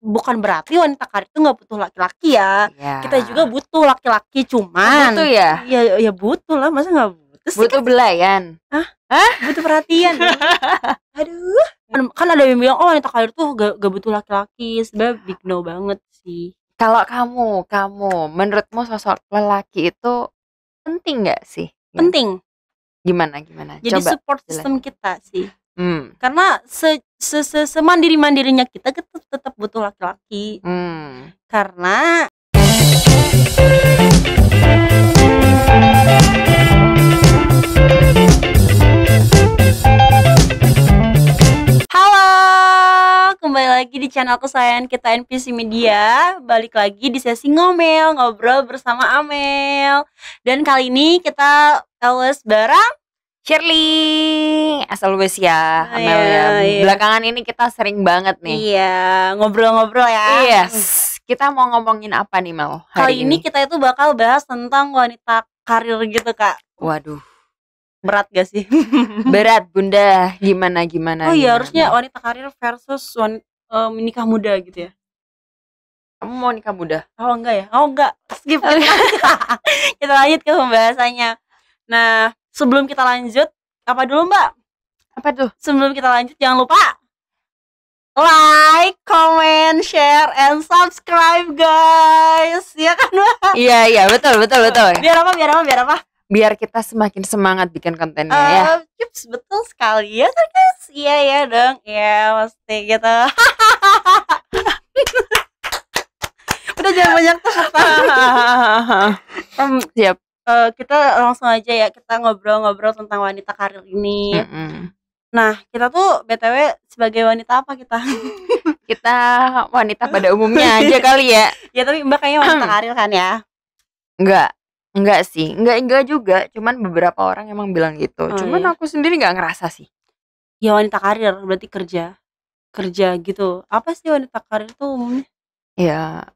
bukan berarti wanita karir itu nggak butuh laki-laki ya. Ya. Kita juga butuh laki-laki, cuman Butuh ya? ya butuh lah, masa nggak butuh sih? Butuh belayan. Butuh perhatian. Aduh, kan ada yang bilang wanita karir tuh gak butuh laki-laki. Sebenarnya big no banget sih. Kalau kamu menurutmu sosok lelaki itu penting nggak sih? Penting. Gimana? Jadi Coba support jelasin. system kita sih. Karena Karena semandiri-mandirinya kita tetap butuh laki-laki. Karena halo, kembali lagi di channel kesayangan kita NPC Media. Balik lagi di sesi ngobrol bersama Amel. Dan kali ini kita always bareng Shirley, asal wes ya, Amel ya. Iya. Belakangan ini kita sering banget nih. Iya, ngobrol-ngobrol ya. Yes. Kita mau ngomongin apa nih, Mel? Kali ini kita itu bakal bahas tentang wanita karir gitu, Kak. Waduh, Berat gak sih? berat Bunda. Gimana? Oh iya, harusnya wanita karir versus menikah muda gitu ya. Kamu mau nikah muda? Oh enggak ya? Oh enggak. Skip. Kita lanjut ke pembahasannya. Nah, sebelum kita lanjut, apa dulu Mbak? Apa tuh? Sebelum kita lanjut, jangan lupa like, comment, share, and subscribe guys. Iya kan Mbak? Iya, betul. Biar apa? Biar kita semakin semangat bikin kontennya ya. Yups, betul sekali ya kan guys? Iya dong. Iya, pasti gitu. Udah jangan banyak Siap. Kita langsung aja ya, kita ngobrol-ngobrol tentang wanita karir ini. Nah, kita tuh BTW sebagai wanita apa kita? Kita wanita pada umumnya aja kali ya. Ya tapi Mbak kayaknya wanita karir kan ya? Enggak sih, enggak juga. Cuman beberapa orang emang bilang gitu. Cuman iya. aku sendiri nggak ngerasa sih. Ya wanita karir berarti kerja gitu. Apa sih wanita karir tuh umumnya? Ya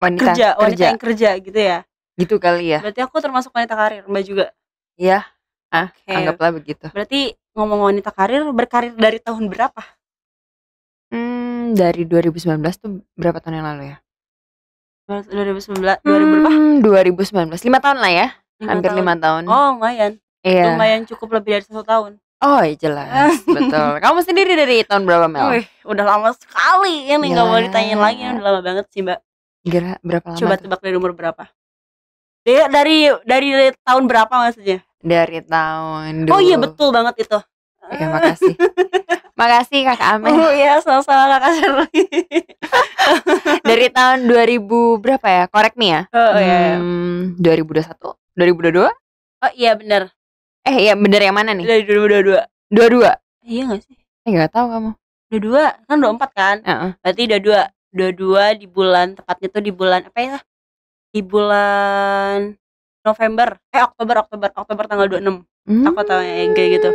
wanita Wanita yang kerja gitu ya? Gitu kali ya. Berarti aku termasuk wanita karir, Mbak juga. Iya. Oke. Anggaplah begitu. Berarti ngomong wanita karir, berkarir dari tahun berapa? Dari 2019 tuh berapa tahun yang lalu ya? 2019, 2000 berapa? 2019, 5 tahun lah ya. Hampir 5 tahun. Oh, lumayan. Iya. Lumayan cukup lebih dari 1 tahun. Oh, iya jelas. Betul. Kamu sendiri dari tahun berapa, Mel? Wih, udah lama sekali ini, nggak mau ditanyain lagi, udah lama banget sih Mbak. Kira berapa lama? Coba tebak dari umur berapa? Dari tahun berapa maksudnya? Dari tahun Oh iya betul banget itu. Ya makasih. Makasih Kakak Amel. Oh iya, sama-sama Kakak Shirley. Dari tahun 2000 berapa ya? Correct me ya. Oh iya. 2021, 2022? Oh iya benar. Iya bener yang mana nih? Dari 2022. 22. Iya nggak sih? Nggak tahu kamu. 22 kan 24 kan? Berarti 22 di bulan, tepatnya tuh di bulan apa ya? Di bulan November, Oktober tanggal 26. Aku tahu ya kayak gitu.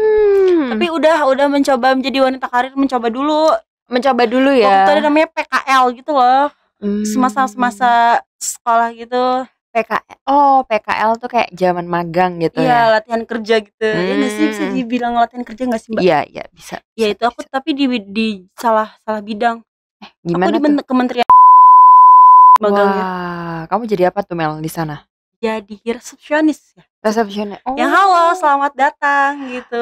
Tapi udah mencoba menjadi wanita karir, mencoba dulu ya. Waktu itu ada namanya PKL gitu loh. Semasa sekolah gitu. PKL tuh kayak zaman magang gitu ya. Iya, latihan kerja gitu. Ya nggak sih, bisa dibilang latihan kerja nggak sih Mbak? Iya bisa. Ya itu aku tapi di salah bidang. Gimana aku di Kementerian magangnya. Wah, kamu jadi apa tuh Mel di sana? Jadi resepsionis ya. Resepsionis. Ya halo, selamat datang gitu.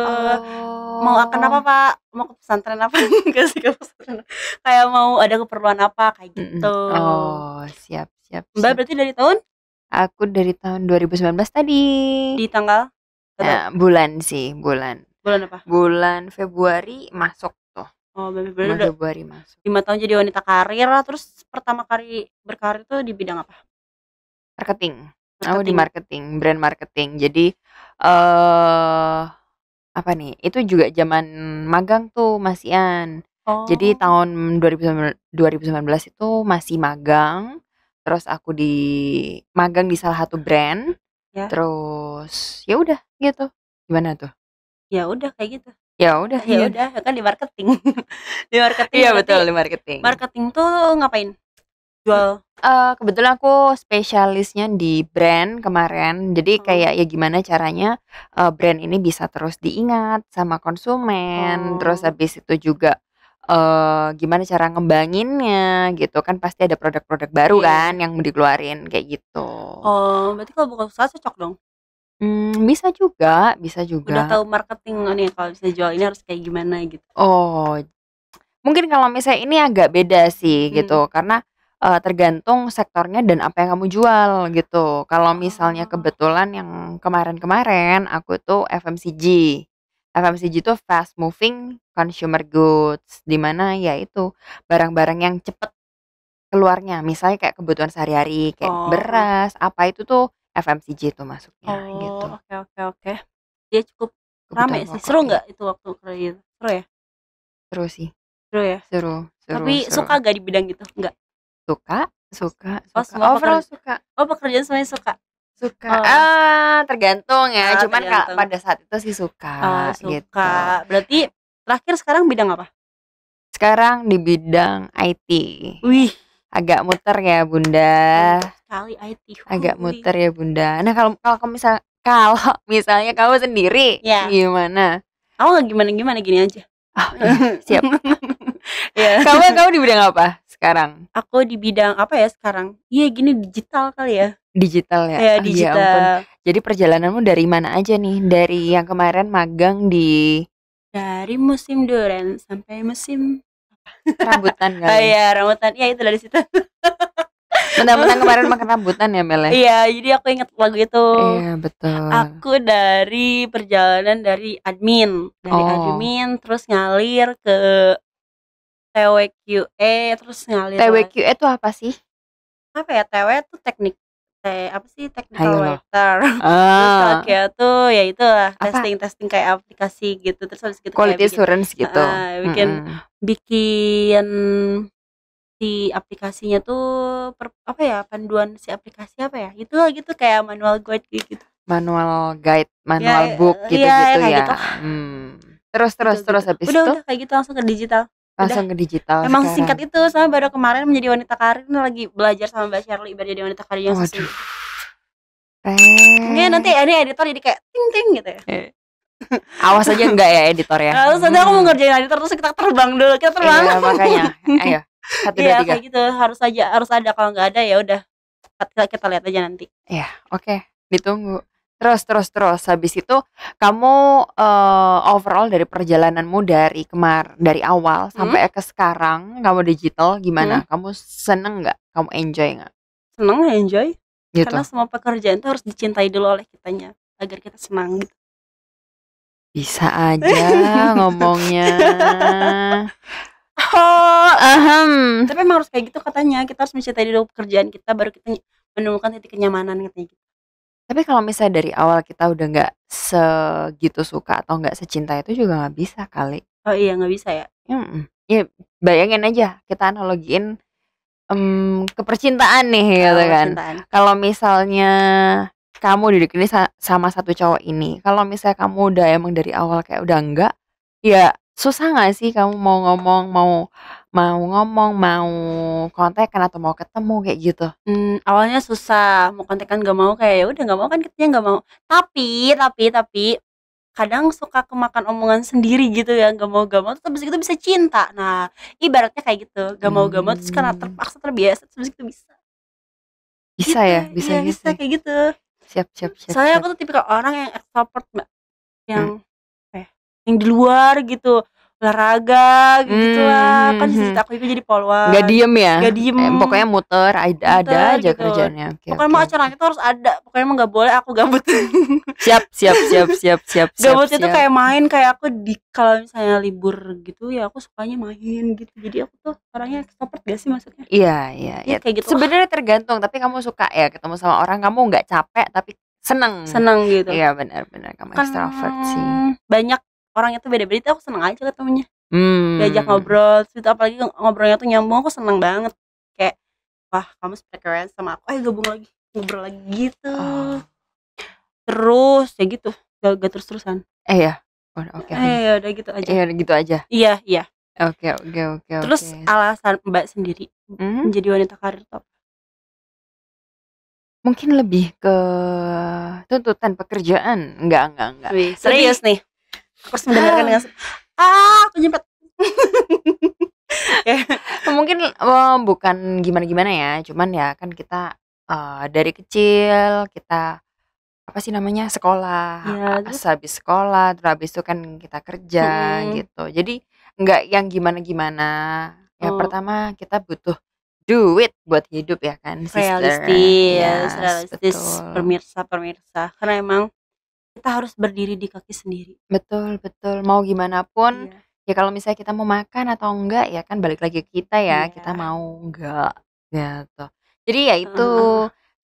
Mau akan apa Pak? Mau ke pesantren apa? Enggak sih ke pesantren. Kayak mau ada keperluan apa kayak gitu. Oh, siap. Mbak berarti dari tahun? Aku dari tahun 2019 tadi. Di tanggal? Bulan sih, bulan. Bulan apa? Bulan Februari masuk tuh. Oh, bulan Februari masuk. 5 tahun jadi wanita karir. Terus pertama kali berkarir tuh di bidang apa? Marketing. Aku di marketing, brand marketing. Jadi apa nih? Itu juga zaman magang tuh masihan. Jadi tahun 2019 itu masih magang. Terus aku magang di salah satu brand. Ya. Terus ya udah gitu. Gimana tuh? Ya udah kayak gitu. Ya udah kan di marketing. Di marketing. Iya betul, di marketing. Marketing tuh ngapain? Jual. Kebetulan aku spesialisnya di brand kemarin. Jadi kayak ya gimana caranya brand ini bisa terus diingat sama konsumen. Terus habis itu juga gimana cara ngembanginnya gitu kan, pasti ada produk-produk baru kan yang mau dikeluarin kayak gitu. Oh, berarti kalau buka usaha cocok dong? Bisa juga. Udah tahu marketing nih kalau bisa jual ini harus kayak gimana gitu. Oh, mungkin kalau misalnya ini agak beda sih gitu, karena tergantung sektornya dan apa yang kamu jual gitu. Kalau misalnya kebetulan yang kemarin-kemarin aku tuh FMCG. FMCG itu fast moving consumer goods, di mana ya itu barang-barang yang cepet keluarnya. Misalnya kayak kebutuhan sehari-hari kayak beras, apa itu tuh FMCG itu masuknya gitu. Oke. Dia cukup rame sih. Seru nggak itu waktu kerja? Seru ya? Seru sih. Seru ya? Seru. Tapi suka gak di bidang gitu? Enggak. Suka. Overall suka. Oh, pekerjaan semuanya suka. Tergantung ya. Cuman pada saat itu sih suka. Gitu. Berarti terakhir sekarang bidang apa? Sekarang di bidang IT. Wih, agak muter ya Bunda. Sekali IT. Agak muter ya Bunda. Nah kalau misalnya kamu sendiri, gimana? Aku nggak gimana gini aja. Siap. Kamu di bidang apa sekarang? Aku di bidang apa ya sekarang? Iya gini digital kali ya. Digital ya? Ya digital. Ya ampun. Jadi perjalananmu dari mana aja nih? Dari yang kemarin magang dari musim durian sampai musim rambutan kali. Iya rambutan. Iya itu dari situ. Mentang-mentang kemarin makan rambutan ya Mel? Iya jadi aku ingat lagu itu. Iya betul. Aku dari perjalanan dari admin. Admin terus ngalir ke TWQE terus ngalir. TWQE itu apa sih? Apa ya? TW itu technical writer. Terus kayak tuh ya itulah testing kayak aplikasi gitu. Terus habis gitu quality assurance gitu. Bikin si aplikasinya tuh panduan si aplikasi apa ya? Itu gitu kayak manual guide gitu. Manual book gitu-gitu ya. Gitu. Terus habis itu udah kayak gitu langsung ke digital. Emang sekarang. Singkat itu sama baru kemarin menjadi wanita karir lagi belajar sama Mbak Shirley biar jadi wanita karir yang sesungguhnya. Mungkin nanti ini editor jadi kayak ting gitu ya. Awas aja enggak ya editor ya. Terus nanti aku mau ngerjain editor terus kita terbang dulu. Iya makanya. Ayo. 1, 2, 3. Kayak gitu harus ada kalau nggak ada ya udah kita lihat aja nanti. Iya, oke. Ditunggu. Terus habis itu kamu overall dari perjalananmu dari awal sampai ke sekarang kamu digital gimana? Kamu seneng nggak? Kamu enjoy nggak? Seneng, enjoy gitu. Karena semua pekerjaan itu harus dicintai dulu oleh kitanya agar kita senang gitu. Bisa aja ngomongnya. Tapi emang harus kayak gitu katanya. Kita harus mencintai dulu pekerjaan kita baru kita menemukan titik kenyamanan katanya gitu. Tapi kalau misalnya dari awal kita udah nggak segitu suka atau nggak secinta itu juga nggak bisa kali. Oh iya nggak bisa ya? Ya bayangin aja kita analogiin ke percintaan nih gitu kan. Kalau misalnya kamu didekati sama satu cowok ini, kalau misalnya kamu udah emang dari awal kayak udah enggak, ya susah nggak sih kamu mau ngomong, mau kontekan atau mau ketemu kayak gitu? Awalnya susah, mau kontekan nggak mau kayak ya udah nggak mau kan kitanya nggak mau. Tapi kadang suka kemakan omongan sendiri gitu ya, nggak mau terus itu bisa cinta. Nah ibaratnya kayak gitu, nggak mau terus karena terpaksa terbiasa terus itu bisa gitu, ya bisa kayak gitu. Siap. Soalnya aku tuh tipikal orang yang extrovert mbak, yang yang di luar gitu, olahraga gitu lah kan cita-cita aku itu jadi polwan. Gak diem ya? Gak diem. Pokoknya muter ada aja gitu kerjanya. Pokoknya mau acara itu harus ada. Pokoknya emang gak boleh aku gabut. Siap. Gabut itu kayak main, kayak aku kalau misalnya libur gitu ya aku sukanya main gitu. Jadi aku tuh orangnya extrovert gak sih maksudnya? Iya. Kayak gitu. Sebenarnya tergantung. Tapi kamu suka ya ketemu sama orang, kamu nggak capek tapi seneng gitu. Iya benar kamu kan extrovert sih. Banyak orangnya tuh beda-beda, aku seneng aja ketemunya. Diajak ngobrol, itu apalagi ngobrolnya tuh nyambung, aku seneng banget. Kayak wah kamu frekuensi sama aku, ayo gabung lagi, ngobrol lagi gitu. Terus ya gitu, gak terus-terusan. Ya oke. Udah gitu aja. Gitu aja. Iya. Oke. Terus alasan Mbak sendiri menjadi wanita karir top? Mungkin lebih ke tuntutan pekerjaan. Enggak. Serius nih. Aku harus mendengarkan dengan aku nyempet. Mungkin bukan gimana-gimana ya, cuman ya kan kita dari kecil kita apa sih namanya sekolah, habis sekolah terus habis itu kan kita kerja gitu. Jadi nggak yang gimana-gimana. Ya pertama kita butuh duit buat hidup ya kan, realistis, pemirsa. Karena emang kita harus berdiri di kaki sendiri. Betul. Mau gimana pun ya kalau misalnya kita mau makan atau enggak ya kan balik lagi ke kita ya, kita mau enggak gitu. Jadi ya itu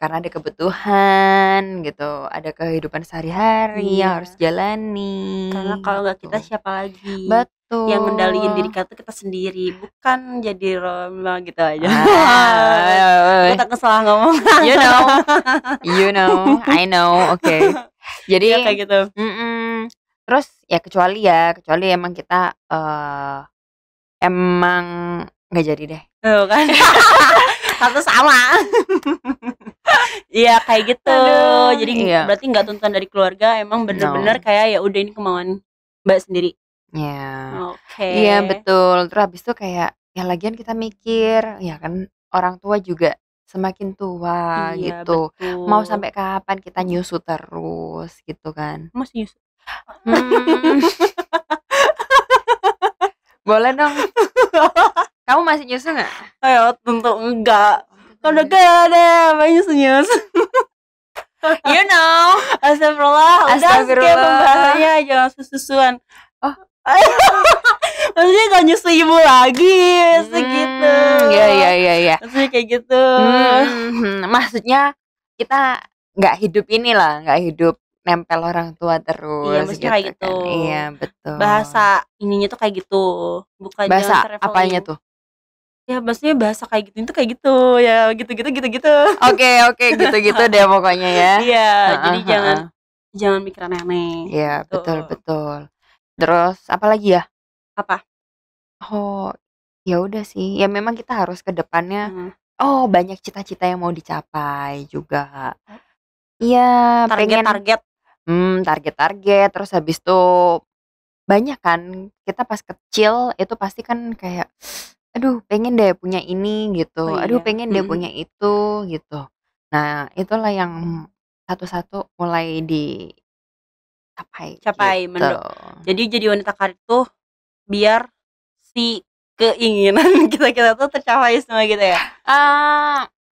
karena ada kebutuhan gitu, ada kehidupan sehari-hari yang harus jalani. Karena kalau nggak kita siapa lagi? Betul. Yang ngendaliin diri kita sendiri, bukan jadi role gitu aja. Kita salah ngomong. You know, I know, oke. Jadi kayak gitu. Terus ya kecuali emang kita emang nggak jadi deh. Kan? Satu sama. Iya kayak gitu. Jadi berarti nggak tuntutan dari keluarga, emang bener-bener kayak ya udah ini kemauan Mbak sendiri. Iya betul. Terus habis itu kayak ya lagian kita mikir ya kan orang tua juga semakin tua gitu. Betul. Mau sampai kapan kita nyusu terus gitu kan? Masih nyusu? Boleh dong. Kamu masih nyusu nggak? Ayo tentu enggak. Kalau gak ada apa nyusu. You know. Astagfirullah. Udah skip pembahasannya, jangan susuan. Maksudnya gak nyusu ibu lagi segitu. Iya. Maksudnya kayak gitu. Maksudnya kita nggak hidup inilah, nggak hidup nempel orang tua terus. Iya, maksudnya kayak gitu. Kan. Iya, betul. Bahasa ininya tuh kayak gitu. Bukan bahasa apanya tuh? Ya maksudnya bahasa kayak gitu itu kayak gitu ya, gitu. Oke, gitu deh pokoknya ya. Iya, jadi jangan mikir aneh-aneh. Iya, betul. Terus apa lagi ya? Apa? Oh, ya udah sih. Ya memang kita harus ke depannya. Banyak cita-cita yang mau dicapai juga. Iya, target. Target. Terus habis itu banyak kan. Kita pas kecil itu pasti kan kayak aduh pengen deh punya ini gitu. Aduh pengen deh punya itu gitu. Nah, itulah yang satu-satu mulai capai gitu. Jadi wanita karir tuh biar si keinginan kita tuh tercapai semua gitu ya.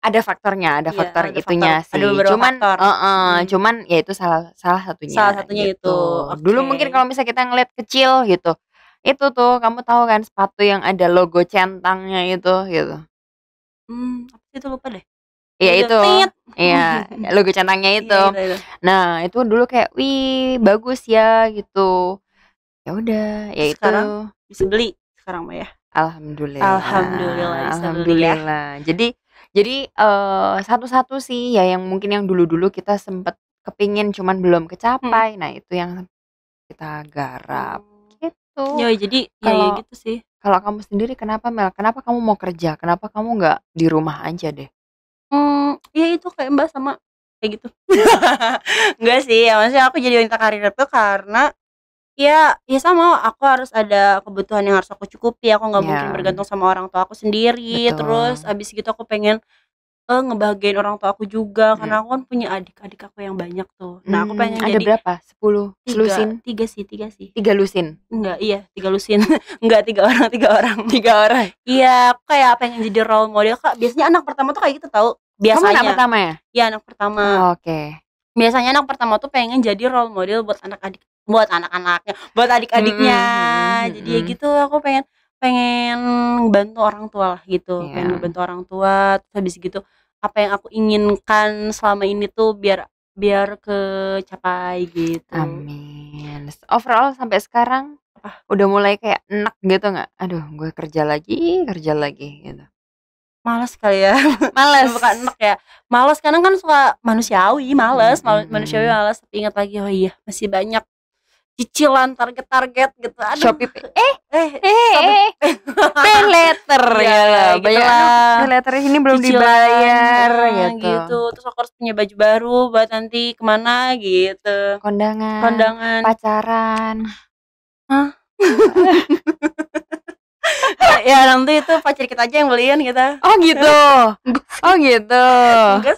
Ada faktornya, ada faktor itunya sih. Cuman ya itu salah satunya. Salah satunya gitu. Itu. Dulu mungkin kalau misalnya kita ngeliat kecil gitu. Itu tuh kamu tahu kan sepatu yang ada logo centangnya itu gitu. Apa sih itu lupa deh. Iya itu. Iya, logo centangnya itu. Itu. Nah, itu dulu kayak wih, bagus ya gitu. Ya udah, ya sekarang itu bisa beli sekarang mah ya. Alhamdulillah. Jadi satu-satu sih ya yang mungkin yang dulu-dulu kita sempet kepingin cuman belum kecapai. Nah, itu yang kita garap. Gitu. Ya jadi ya gitu sih. Kalau kamu sendiri kenapa Mel? Kenapa kamu mau kerja? Kenapa kamu nggak di rumah aja deh? Ya itu kayak Mbak sama kayak gitu. Enggak sih, ya maksudnya aku jadi wanita karir itu karena ya sama aku harus ada kebutuhan yang harus aku cukupi. Aku nggak mungkin bergantung sama orang tua aku sendiri. Betul. Terus abis gitu aku pengen ngebahagiain orang tua aku juga karena aku kan punya adik aku yang banyak tuh. Nah, aku pengen ada jadi berapa? 10 lusin? 3 sih. 3 lusin? Enggak, iya 3 lusin. Enggak 3 orang. Iya, aku kayak pengen jadi role model. Kak, biasanya anak pertama tuh kayak gitu tahu. Biasanya. Kamu anak pertama ya? Iya, anak pertama. Oke. Biasanya anak pertama tuh pengen jadi role model buat anak-anaknya, buat adik-adiknya. Jadi ya gitu, aku pengen bantu orang tua lah gitu. Pengen bantu orang tua. Terus habis gitu apa yang aku inginkan selama ini tuh biar kecapai gitu. Amin. Overall sampai sekarang udah mulai kayak enak gitu nggak? Aduh, gue kerja lagi gitu. Malas kali ya. Bukan enak ya. Malas karena kan suka manusiawi, malas tapi ingat lagi oh iya masih banyak cicilan target gitu. Aduh. Shopee pay letter ya. Pay letter ini belum dibayar gitu. Terus aku harus punya baju baru buat nanti kemana gitu. Kondangan. Pacaran. Hah? Ya nanti itu pacar kita aja yang beliin kita. Oh gitu. Oh gitu.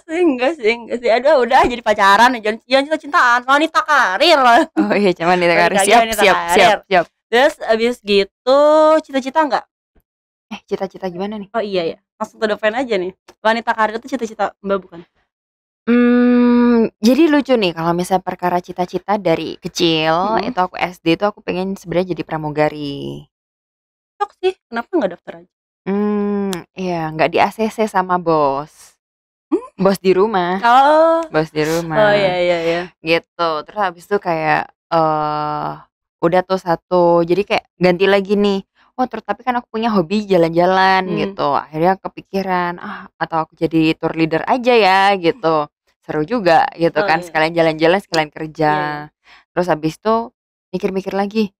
Enggak sih. Aduh udah jadi pacaran, jangan cinta-cintaan, wanita karir. Oh iya, cuman wanita karir. Siap. Terus abis gitu cita-cita enggak? Cita-cita gimana nih? Oh iya ya, langsung to the point aja nih. Wanita karir itu cita-cita Mbak bukan? Jadi lucu nih kalau misalnya perkara cita-cita dari kecil, itu aku SD itu aku pengen sebenarnya jadi pramugari. Cocok sih, kenapa nggak daftar aja? Iya, nggak di ACC sama bos. Bos di rumah. Bos di rumah. Oh iya. Gitu. Terus habis itu kayak udah tuh satu. Jadi kayak ganti lagi nih. Oh, terus tapi kan aku punya hobi jalan-jalan gitu. Akhirnya kepikiran, atau aku jadi tour leader aja ya gitu. Seru juga gitu kan, sekalian jalan-jalan, sekalian kerja. Terus habis itu mikir-mikir lagi.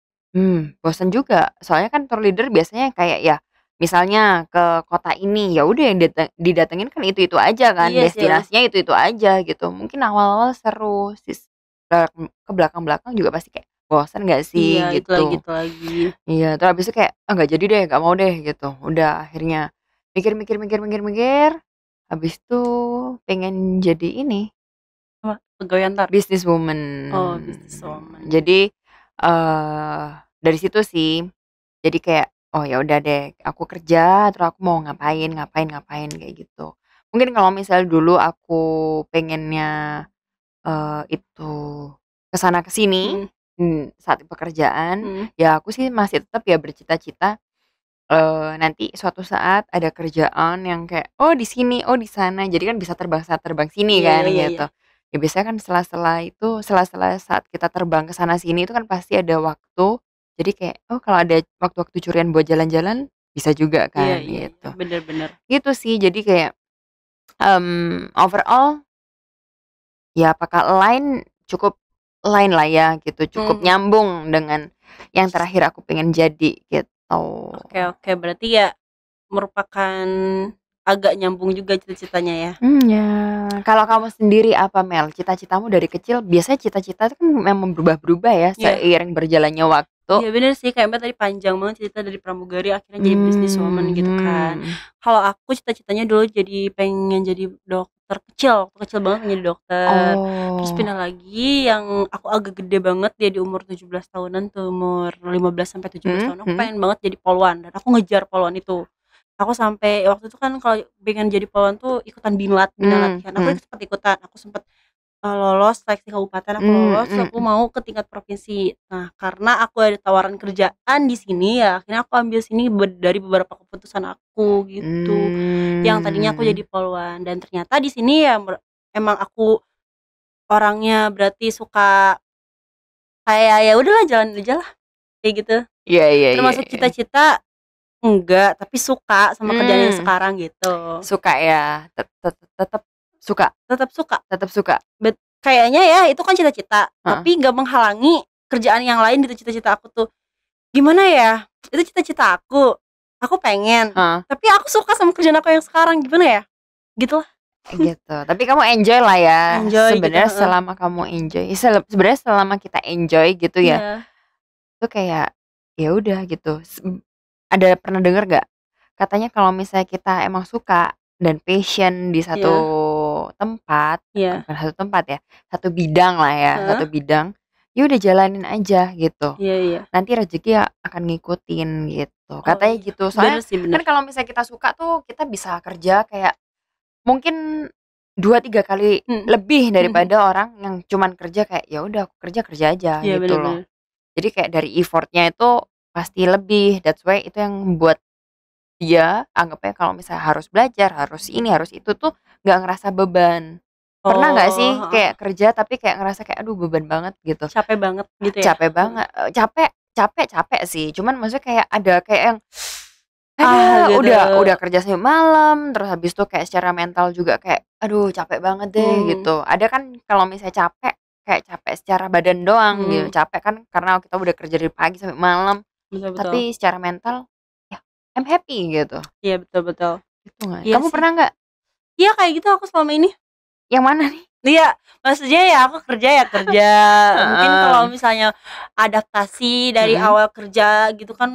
Bosan juga. Soalnya kan tour leader biasanya kayak ya misalnya ke kota ini, ya udah yang didatengin kan itu aja kan, destinasinya itu aja gitu. Mungkin awal-awal seru sih, ke belakang juga pasti kayak bosan nggak sih gitu. Gitu lagi. Iya, terus habis itu kayak nggak jadi deh, nggak mau deh gitu. Udah akhirnya mikir. Habis itu pengen jadi ini. Pegawai antar. Businesswoman. Oh, businesswoman. Jadi dari situ sih. Jadi kayak oh ya udah deh, aku kerja terus aku mau ngapain kayak gitu. Mungkin kalau misalnya dulu aku pengennya itu kesana kesini saat pekerjaan, ya aku sih masih tetap ya bercita-cita nanti suatu saat ada kerjaan yang kayak oh di sini, oh di sana. Jadi kan bisa terbang sini kan gitu. Ya biasanya kan setelah saat kita terbang ke sana sini itu kan pasti ada waktu. Jadi kayak oh kalau ada waktu-waktu curian buat jalan-jalan bisa juga kan gitu. Bener. Gitu sih. Jadi kayak overall ya apakah cukup line lah ya gitu. Cukup nyambung dengan yang terakhir aku pengen jadi gitu. Oke, berarti ya merupakan agak nyambung juga cita-citanya ya. Ya. Kalau kamu sendiri apa Mel? Cita-citamu dari kecil biasanya cita-cita itu kan memang berubah-berubah ya seiring berjalannya waktu. Iya bener sih, kayak Mbak tadi panjang banget cerita dari pramugari akhirnya jadi businesswoman gitu kan. Kalau aku cita-citanya dulu pengen jadi dokter kecil banget pengen jadi dokter. Terus pindah lagi yang aku agak gede banget dia di umur 17 tahunan tuh, umur 15 sampai 17 tahun aku pengen banget jadi polwan dan aku ngejar polwan itu. Aku sampai waktu itu kan kalau pengen jadi polwan tuh ikutan binlat latihan. Aku sempat lolos seleksi kabupaten, aku lolos, aku mau ke tingkat provinsi. Nah, karena aku ada tawaran kerjaan di sini ya, akhirnya aku ambil sini dari beberapa keputusan aku gitu. Yang tadinya aku jadi polwan dan ternyata di sini ya emang aku orangnya berarti suka kayak ya udahlah jalan aja lah kayak gitu. Iya. Termasuk cita-cita enggak, tapi suka sama kerjaan yang sekarang gitu. Suka ya, tetap suka. Kayaknya ya itu kan cita-cita, tapi nggak menghalangi kerjaan yang lain gitu. Cita-cita aku tuh gimana ya? Itu cita-cita aku pengen. Tapi aku suka sama kerjaan aku yang sekarang, gimana ya? Gitu lah. Gitu. Tapi kamu enjoy lah ya. Sebenarnya gitu. selama kamu enjoy, sebenarnya selama kita enjoy gitu ya. Itu kayak ya udah gitu. Ada pernah dengar gak? Katanya kalau misalnya kita emang suka dan passion di satu tempat, bukan satu tempat ya, satu bidang lah ya, satu bidang, ya udah jalanin aja gitu. Nanti rezeki akan ngikutin gitu. Katanya gitu. Soalnya kan kalau misalnya kita suka tuh kita bisa kerja kayak mungkin 2-3 kali lebih daripada orang yang cuman kerja kayak ya udah aku kerja aja gitu loh. Jadi kayak dari effortnya itu pasti lebih. That's why itu yang membuat dia anggapnya kalau misalnya harus belajar, harus ini, harus itu tuh nggak ngerasa beban. Pernah nggak sih kayak kerja tapi kayak ngerasa kayak aduh beban banget gitu. Capek banget gitu ya. Capek banget. Capek sih. Cuman maksudnya kayak ada kayak yang gitu. udah kerja sampai malam, terus habis itu kayak secara mental juga kayak aduh capek banget deh gitu. Ada kan kalau misalnya capek kayak capek secara badan doang gitu. Capek kan karena kita udah kerja dari pagi sampai malam. Betul. Tapi secara mental ya I'm happy gitu. Iya betul. Gitu gak? Kamu pernah nggak? Iya kayak gitu aku selama ini. Yang mana nih? Iya, maksudnya ya aku kerja. Mungkin kalau misalnya adaptasi dari awal kerja gitu kan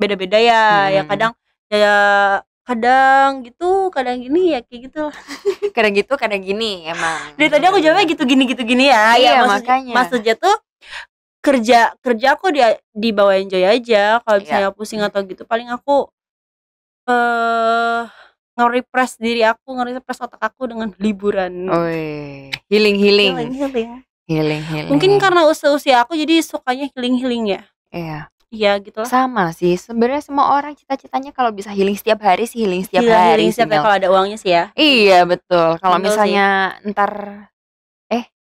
beda-beda ya. Ya kadang gitu, kadang gini ya kayak gitu. Kadang gitu, kadang gini emang. Dari tadi aku jawabnya gitu gini ya. Iya, makanya. Maksudnya tuh kerja aku di bawah enjoy aja. Kalau misalnya pusing atau gitu, paling aku nge-refresh diri aku, nge-refresh otak aku dengan liburan. Healing. Mungkin karena usia aku jadi sukanya healing ya. Iya gitu lah. Sama sih, sebenarnya semua orang cita-citanya kalau bisa healing setiap hari sih healing setiap hari. Healing setiap hari kalau ada uangnya sih ya. Iya betul. Kalau misalnya ntar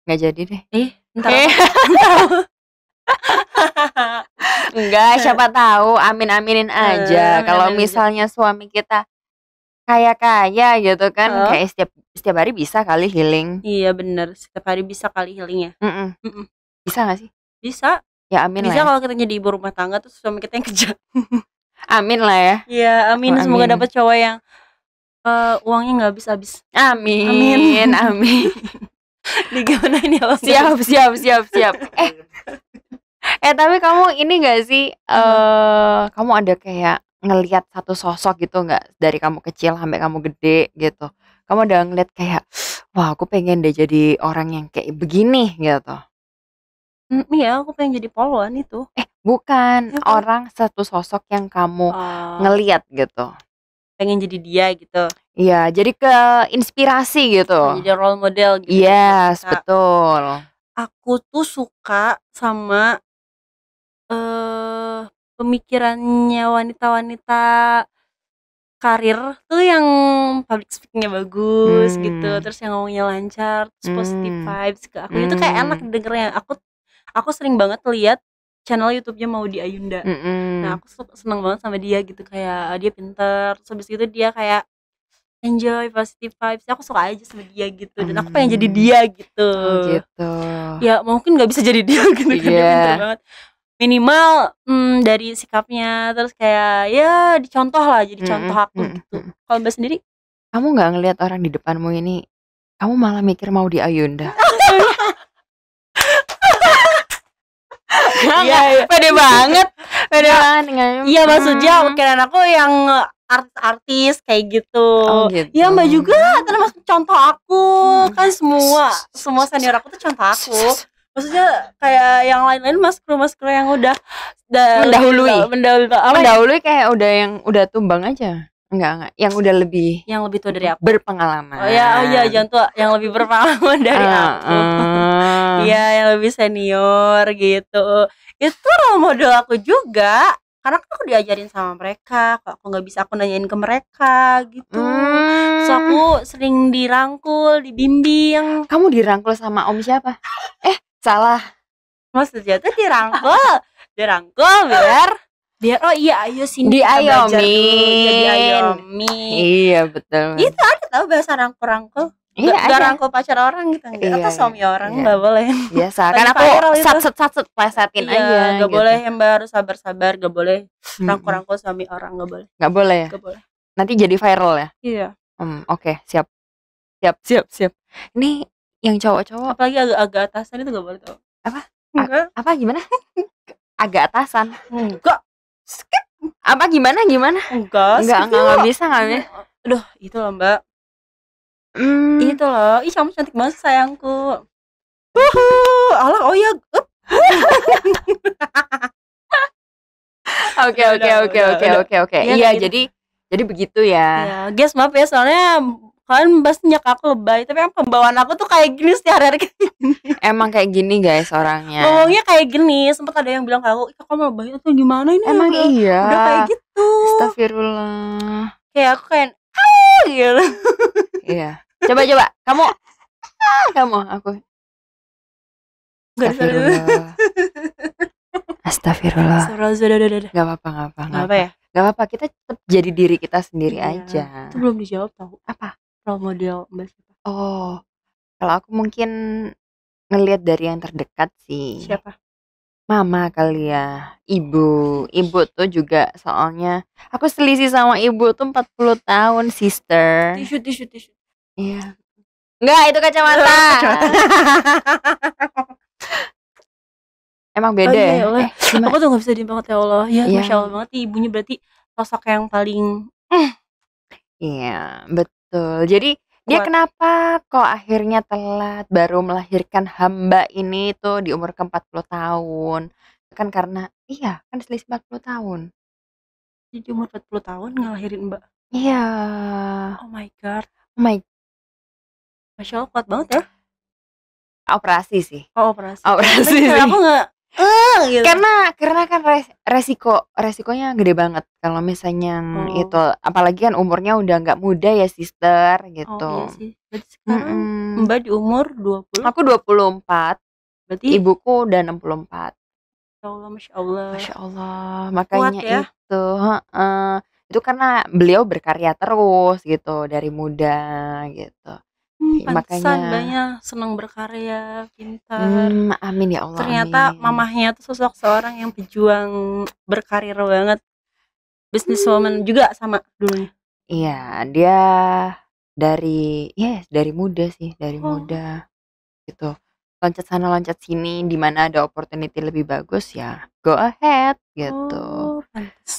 nggak jadi deh. Ntar enggak, siapa tahu, aminin aja. Kalau misalnya suami kita kaya gitu kan, kayak setiap hari bisa kali healing. Iya bener, setiap hari bisa kali healing ya. Bisa nggak sih? Bisa. Ya amin bisa lah. Bisa kalau kita jadi ibu rumah tangga terus suami kita yang kerja. Amin lah ya. Iya amin. Semoga dapat cowok yang uangnya nggak habis-habis. Amin. Nih gimana ini? Siap. Tapi kamu ini nggak sih? Kamu ada kayak ngelihat satu sosok gitu nggak, dari kamu kecil sampai kamu gede gitu? Kamu udah ngeliat kayak, wah aku pengen deh jadi orang yang kayak begini gitu. Iya, aku pengen jadi polwan itu. Bukan, orang satu sosok yang kamu ngeliat gitu. Pengen jadi dia gitu. Iya, jadi ke inspirasi gitu. Jadi role model gitu. Yes, betul. Aku tuh suka sama pemikirannya wanita-wanita karir tuh yang public speakingnya bagus gitu, terus yang ngomongnya lancar, terus positive vibes ke aku itu kayak enak dengernya. Aku sering banget lihat channel YouTube-nya Maudy Ayunda. Nah aku seneng banget sama dia gitu, kayak dia pinter, terus habis itu dia kayak enjoy positive vibes. Aku suka aja sama dia gitu, dan aku pengen jadi dia gitu. Ya mungkin nggak bisa jadi dia gitu kan, dia pinter banget. Minimal dari sikapnya, terus kayak ya dicontoh lah, jadi contoh aku gitu. Kalau Mbak sendiri? Kamu nggak ngelihat orang di depanmu ini, kamu malah mikir Maudy Ayunda. Iya, pede banget Iya maksudnya pikiran aku yang artis-artis kayak gitu. Ya Mbak juga termasuk contoh aku. Kan semua senior aku tuh contoh aku. Maksudnya kayak yang lain-lain mas-kru yang udah mendahului kayak udah tumbang aja. Enggak, yang udah lebih tua dari aku, berpengalaman. Oh iya, jangan tua, yang lebih berpengalaman dari aku. Iya, yang lebih senior gitu. Itu role model aku juga, karena kan aku diajarin sama mereka. Kalau aku nggak bisa, aku nanyain ke mereka gitu. Terus aku sering dirangkul, dibimbing. Kamu dirangkul sama om siapa? Salah. Maksudnya tuh dirangkul biar oh iya ayo sini diayomi. Iya betul. Itu ada tau bahasa rangkul. Gak rangkul pacar orang gitu, atau suami orang nggak boleh. Biasa kan aku sat plesetin aja. Nggak boleh yang baru sabar, nggak boleh rangkul suami orang, nggak boleh. Nggak boleh. Nanti jadi viral ya. Iya. Oke, siap. Ini yang cowok-cowok. Apalagi agak atasan itu nggak boleh tau. Apa? Apa gimana? Agak atasan? Enggak. Apa gimana? Enggak bisa. Aduh, itu loh Mbak. Itu loh. Ih, kamu cantik banget sayangku. Alah, oh ya. Oke. Iya, jadi begitu ya. Iya, guys, maaf ya soalnya kalian banyak aku lebay, tapi pembawaan aku tuh kayak gini sehari-hari kayak gini. Emang kayak gini guys orangnya. Ngomongnya kayak gini, sempat ada yang bilang ke aku, kamu lebay atau gimana ini? Emang iya. Udah kayak gitu. Astagfirullah. Kayak aku kayak gitu. Iya. Coba kamu aku. Astagfirullah. Sudah. Gak apa-apa. Gak apa ya? Gak apa-apa, kita tetap jadi diri kita sendiri aja. Itu belum dijawab tahu. Apa? Role model Mbak siapa? Oh, kalau aku mungkin ngelihat dari yang terdekat sih. Siapa? Mama kali ya. Ibu tuh juga, soalnya aku selisih sama ibu tuh 40 tahun, sister. Tisu. Iya. Enggak, itu kacamata. Emang beda iya, ya? Allah. Aku tuh gak bisa diem banget ya Allah. Ya Iya. Masya Allah banget ibunya berarti sosok yang paling Iya, betul. Jadi dia kuat. kenapa kok akhirnya telat baru melahirkan hamba ini tuh di umur ke-40 tahun? Kan karena kan selisih 40 tahun. Jadi umur 40 tahun ngelahirin Mbak. Iya. Oh my god. Oh my. Masya Allah kuat banget ya. Operasi sih. Oh, operasi. Operasi sih. Aku nggak gitu. Karena kan resikonya gede banget kalau misalnya itu, apalagi kan umurnya udah nggak muda ya sister gitu. Oh iya sih. Berarti sekarang Mbak di umur 20? Aku 24. Berarti ibuku udah 64. Ya Allah, Masya Allah. Masya Allah. Makanya ya? itu karena beliau berkarya terus gitu dari muda gitu. Pantesan banyak senang berkarya, pintar. Amin ya Allah. Ternyata amin. mamahnya tuh sosok seorang yang pejuang berkarir banget, businesswoman juga sama dulunya. Iya, dia dari muda sih, dari muda gitu. Loncat sana loncat sini, di mana ada opportunity lebih bagus ya go ahead gitu.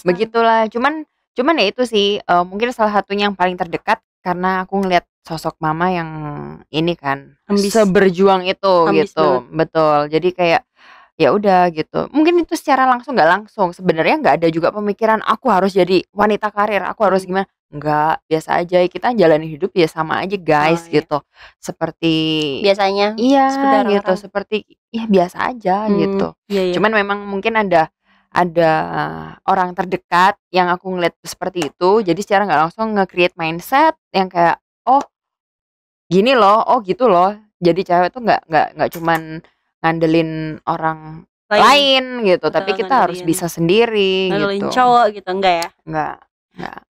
Begitulah. Cuman ya itu sih mungkin salah satunya yang paling terdekat karena aku ngeliat sosok mama yang ini kan seberjuang itu gitu banget. Betul, jadi kayak ya udah gitu, mungkin itu secara langsung nggak langsung sebenarnya nggak ada juga pemikiran aku harus jadi wanita karir, aku harus gimana, nggak, biasa aja kita jalani hidup ya sama aja guys gitu, seperti biasanya gitu, seperti biasa aja gitu. Cuman memang mungkin ada orang terdekat yang aku ngeliat seperti itu, jadi secara nggak langsung nge-create mindset yang kayak oh gini loh, oh gitu loh. Jadi cewek tuh nggak cuman ngandelin orang lain gitu, tapi kita harus bisa sendiri ngandelin gitu. Cowok gitu enggak ya? Enggak.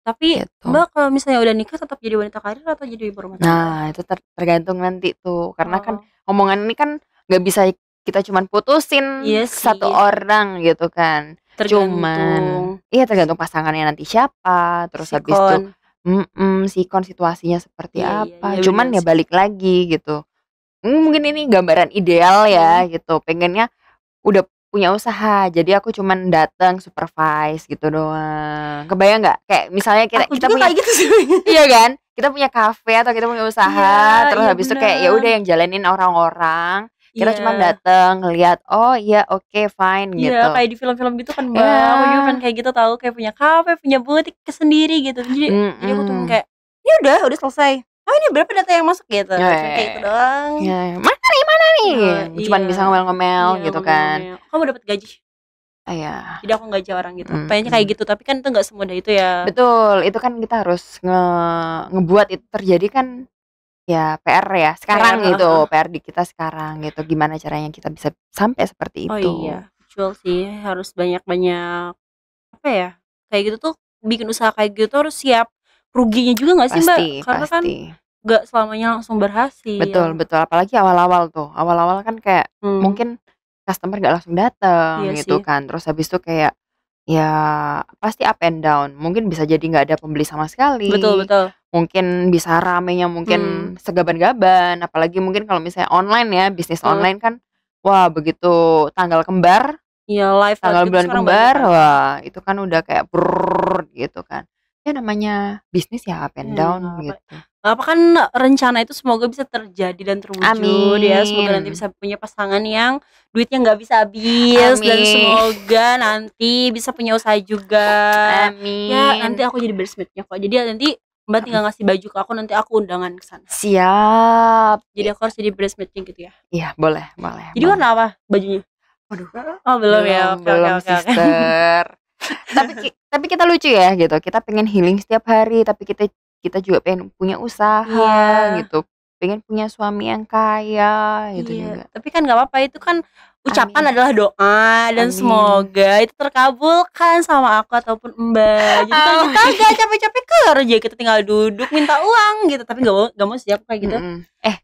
Tapi gitu. Mbak kalau misalnya udah nikah tetap jadi wanita karir atau jadi ibu rumah tangga? Nah, itu tergantung nanti tuh. Karena kan omongan ini kan nggak bisa kita cuman putusin satu orang gitu kan. Tergantung pasangannya nanti siapa, terus habis itu sikon situasinya seperti apa. Cuman ya balik lagi gitu. Mungkin ini gambaran ideal ya gitu. Pengennya udah punya usaha, jadi aku cuman datang supervise gitu doang. Kebayang nggak? Kayak misalnya kita punya gitu sih. Iya kan? Kita punya kafe atau kita punya usaha, terus habis itu kayak ya udah yang jalanin orang-orang. Kita cuma datang ngelihat, oh iya oke, fine gitu. Iya, kayak di film-film gitu kan Mbak. Aku juga kan kayak gitu tahu, kayak punya kafe, punya butik sendiri gitu. Jadi aku tuh kayak, ya udah selesai. Oh ini berapa data yang masuk gitu. Kayak itu doang. Mana nih? Cuman bisa ngomel-ngomel gitu kan. Kamu dapat gaji? Iya. Jadi aku gaji orang gitu. Pengennya kayak gitu, tapi kan itu nggak semudah itu ya. Betul, itu kan kita harus ngebuat itu terjadi kan. Ya PR ya sekarang gitu, PR di kita sekarang gitu, gimana caranya kita bisa sampai seperti itu. Oh iya, betul sih, harus banyak-banyak apa ya, kayak gitu tuh, bikin usaha kayak gitu harus siap ruginya juga nggak sih Mbak? Karena kan nggak selamanya langsung berhasil. Betul, apalagi awal-awal kan kayak mungkin customer nggak langsung datang gitu kan, terus habis itu kayak ya pasti up and down, mungkin bisa jadi nggak ada pembeli sama sekali. Betul. Mungkin bisa ramenya mungkin segaban-gaban, apalagi mungkin kalau misalnya online ya, bisnis online kan, wah begitu tanggal kembar, live tanggal bulan kembar, wah itu kan udah kayak brrrr gitu kan. Ya namanya bisnis ya up and down gitu. Apa kan rencana itu semoga bisa terjadi dan terwujud ya, semoga nanti bisa punya pasangan yang duitnya nggak bisa habis. Dan semoga nanti bisa punya usaha juga. Ya nanti aku jadi bridesmaidnya kok, jadi nanti Mbak tinggal ngasih baju ke aku, nanti aku undangan ke sana. Siap. Jadi aku harus jadi bridesmaidnya gitu ya? Iya boleh. Jadi warna apa bajunya? Waduh. Oh belum ya. Belum sister. tapi kita lucu ya gitu, kita pengen healing setiap hari, tapi kita juga pengen punya usaha gitu, pengen punya suami yang kaya gitu juga. Tapi kan nggak apa-apa, itu kan ucapan adalah doa dan semoga itu terkabulkan sama aku ataupun Mbak. Jadi kan kita gak capek-capek kerja, kita tinggal duduk minta uang gitu, tapi nggak mau siap kayak gitu.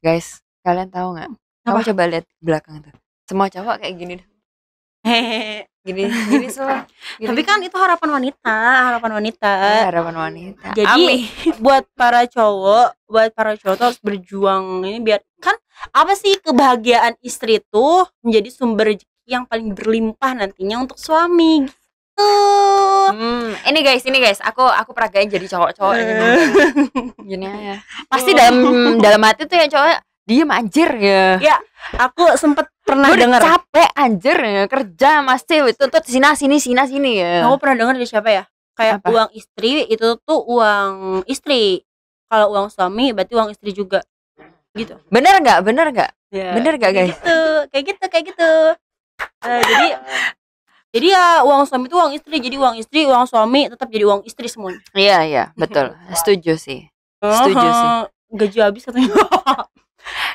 Guys, kalian tahu nggak? Kamu coba lihat belakang tuh, semua cowok kayak gini deh. Gini semua. Tapi kan itu harapan wanita. Jadi buat para cowok tuh harus berjuang ini biar kan apa sih, kebahagiaan istri tuh menjadi sumber rezeki yang paling berlimpah nantinya untuk suami gitu. Ini guys, aku peragain jadi cowok-cowok gini ya. Pasti dalam hati tuh yang cowok diem anjir ya. Ya, aku sempet pernah dengar. Capek anjir ya kerja masih itu tuh sini ya. Aku pernah dengar dari siapa ya? Kayak apa? Uang istri itu tuh uang istri. Kalau uang suami berarti uang istri juga. Gitu. Bener nggak? Ya, bener nggak guys? Kayak gitu. Jadi ya uang suami itu uang istri. Jadi uang istri, uang suami tetap jadi uang istri semuanya. Iya, betul. Setuju sih. Gaji habis katanya.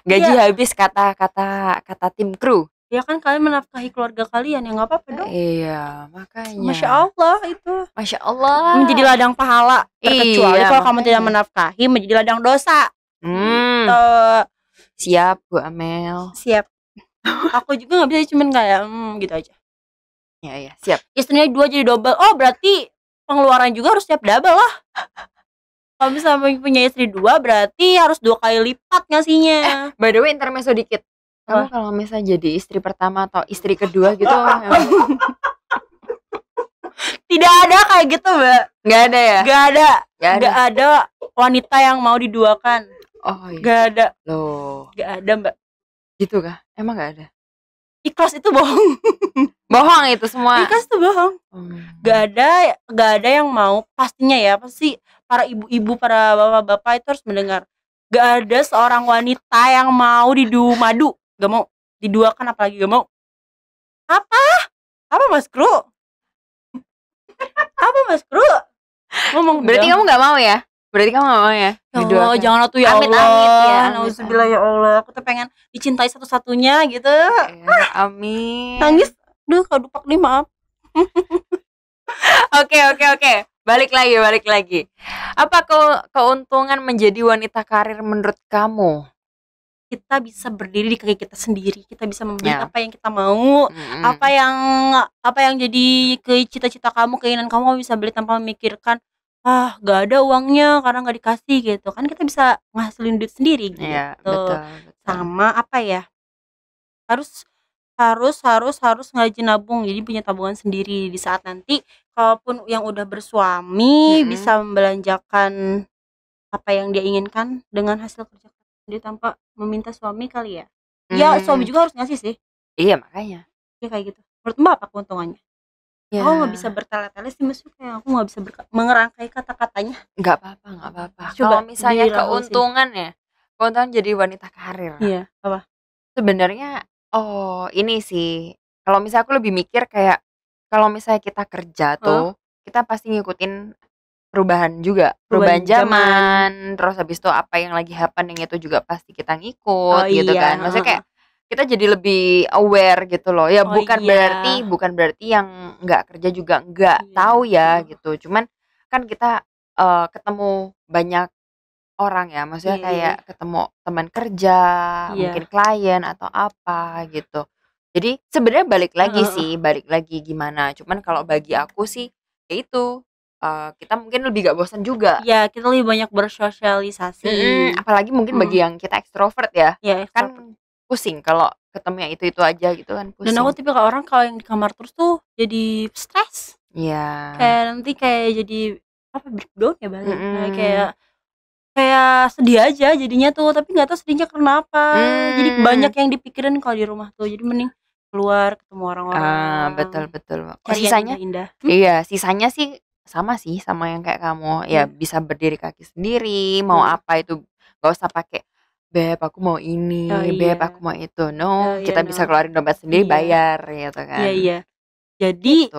Gaji habis kata tim kru. Ya kan kalian menafkahi keluarga kalian, ya nggak apa-apa dong. Iya, makanya. Masya Allah itu. Masya Allah. Menjadi ladang pahala. Terkecuali kalau kamu tidak menafkahi, menjadi ladang dosa. Siap Bu Amel. Siap. Aku juga nggak bisa cuman kayak gitu aja. Ya, siap. Istrinya 2 jadi double. Oh berarti pengeluaran juga harus siap double lah. Kalau misalnya punya istri 2 berarti harus 2 kali lipat ngasihnya. By the way, intermezzo dikit. Kamu kalau misalnya jadi istri pertama atau istri kedua gitu tidak ada kayak gitu Mbak. Nggak ada ya? Nggak ada wanita yang mau diduakan. Oh iya. Nggak ada. Loh. Nggak ada Mbak. Gitu kah? Emang nggak ada? Ikhlas itu bohong. Bohong itu semua. Ikhlas itu bohong. Nggak ada yang mau. Pastinya ya, pasti para ibu-ibu, para bapak-bapak itu harus mendengar. Gak ada seorang wanita yang mau madu. Gak mau diduakan, apalagi gak mau. Apa Mas Kru? Apa Mas Kru? Ngomong berarti kamu gak mau ya? Berarti kamu gak mau ya? Oh, jangan tuh ya Allah. Amit ya. Nauzubillah ya Allah. Aku tuh pengen dicintai satu-satunya gitu. Amin. Nangis. Duh, kalau dupak nih maaf. Oke. Balik lagi. Apa keuntungan menjadi wanita karir menurut kamu? Kita bisa berdiri di kaki kita sendiri. Kita bisa membeli apa yang kita mau. Apa yang jadi cita-cita kamu, keinginan kamu bisa beli tanpa memikirkan gak ada uangnya karena gak dikasih gitu. Kan kita bisa ngasilin duit sendiri gitu. Iya, betul. Sama apa ya? Harus ngajin nabung, jadi punya tabungan sendiri di saat nanti kalaupun yang udah bersuami bisa membelanjakan apa yang dia inginkan dengan hasil kerja sendiri tanpa meminta suami kali ya. Ya suami juga harus ngasih sih. Iya makanya. Ya kayak gitu. Menurut Mbak apa keuntungannya? Ya. Aku nggak bisa bertele-tele sih, maksudnya aku nggak bisa mengerangkai kata-katanya. Nggak apa-apa. Kalau misalnya keuntungan jadi wanita karir. Iya. Apa? Sebenarnya ini sih, kalau misalnya aku lebih mikir kayak kalau misalnya kita kerja tuh kita pasti ngikutin perubahan zaman, terus habis itu apa yang lagi happening itu juga pasti kita ngikut gitu kan. Maksudnya kayak kita jadi lebih aware gitu loh. Ya bukan berarti yang nggak kerja juga nggak tahu ya gitu. Cuman kan kita ketemu banyak orang ya, maksudnya kayak ketemu teman kerja, mungkin klien atau apa gitu. Jadi sebenarnya balik lagi gimana. Cuman kalau bagi aku sih ya itu kita mungkin lebih gak bosan juga. Ya kita lebih banyak bersosialisasi. Apalagi mungkin bagi yang kita ekstrovert ya. Kan extrovert. Pusing kalau ketemu yang itu aja gitu kan pusing. Dan aku tipe orang kalau yang di kamar terus tuh jadi stres. Iya. Kayak nanti kayak jadi breakdown ya balik. Kayak sedih aja jadinya tuh, tapi nggak tahu sedihnya karena apa. Jadi banyak yang dipikirin kalau di rumah tuh. Jadi mending keluar ketemu orang-orang. Betul. Sisanya indah. Iya, sisanya sih sama yang kayak kamu. Ya bisa berdiri kaki sendiri, mau apa itu nggak usah pakai beb aku mau ini, beb aku mau itu. Kita bisa keluarin dompet sendiri, bayar gitu kan. Iya. Jadi